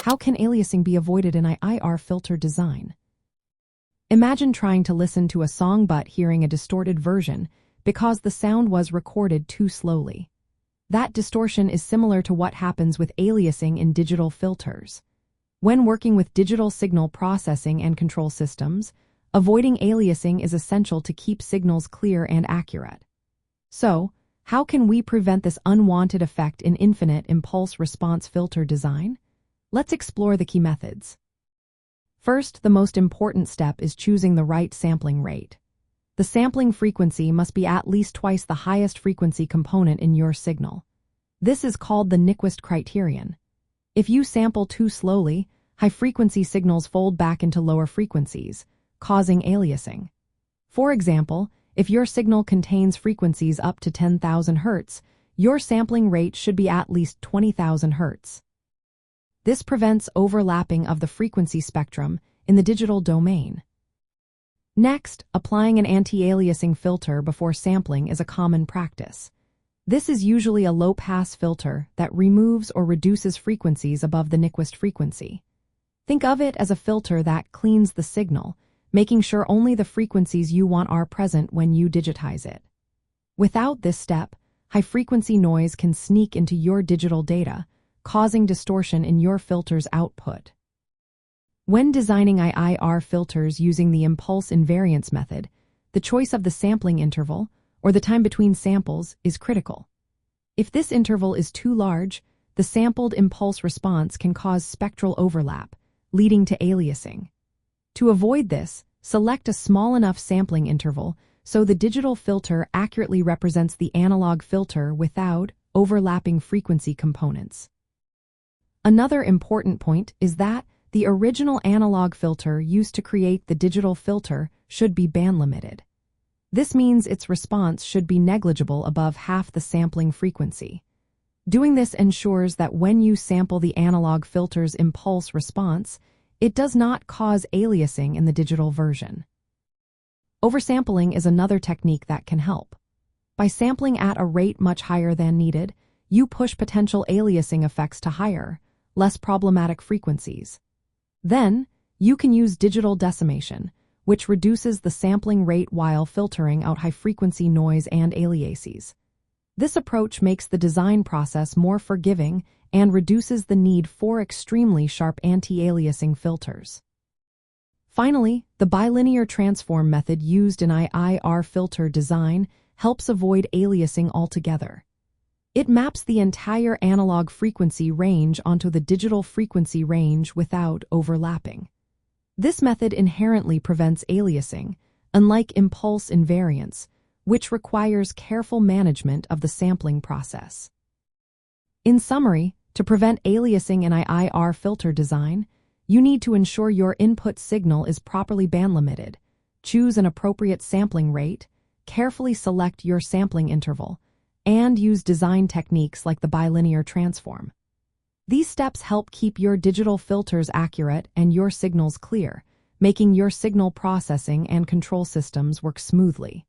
How can aliasing be avoided in IIR filter design? Imagine trying to listen to a song but hearing a distorted version because the sound was recorded too slowly. That distortion is similar to what happens with aliasing in digital filters. When working with digital signal processing and control systems, avoiding aliasing is essential to keep signals clear and accurate. So, how can we prevent this unwanted effect in infinite impulse response filter design? Let's explore the key methods. First, the most important step is choosing the right sampling rate. The sampling frequency must be at least twice the highest frequency component in your signal. This is called the Nyquist criterion. If you sample too slowly, high-frequency signals fold back into lower frequencies, causing aliasing. For example, if your signal contains frequencies up to 10,000 Hz, your sampling rate should be at least 20,000 Hz. This prevents overlapping of the frequency spectrum in the digital domain. Next, applying an anti-aliasing filter before sampling is a common practice. This is usually a low-pass filter that removes or reduces frequencies above the Nyquist frequency. Think of it as a filter that cleans the signal, making sure only the frequencies you want are present when you digitize it. Without this step, high-frequency noise can sneak into your digital data, causing distortion in your filter's output. When designing IIR filters using the impulse invariance method, the choice of the sampling interval, or the time between samples, is critical. If this interval is too large, the sampled impulse response can cause spectral overlap, leading to aliasing. To avoid this, select a small enough sampling interval so the digital filter accurately represents the analog filter without overlapping frequency components. Another important point is that the original analog filter used to create the digital filter should be band-limited. This means its response should be negligible above half the sampling frequency. Doing this ensures that when you sample the analog filter's impulse response, it does not cause aliasing in the digital version. Oversampling is another technique that can help. By sampling at a rate much higher than needed, you push potential aliasing effects to higher, less problematic frequencies. Then, you can use digital decimation, which reduces the sampling rate while filtering out high-frequency noise and aliases. This approach makes the design process more forgiving and reduces the need for extremely sharp anti-aliasing filters. Finally, the bilinear transform method used in IIR filter design helps avoid aliasing altogether. It maps the entire analog frequency range onto the digital frequency range without overlapping. This method inherently prevents aliasing, unlike impulse invariance, which requires careful management of the sampling process. In summary, to prevent aliasing in IIR filter design, you need to ensure your input signal is properly band-limited, choose an appropriate sampling rate, carefully select your sampling interval, and use design techniques like the bilinear transform. These steps help keep your digital filters accurate and your signals clear, making your signal processing and control systems work smoothly.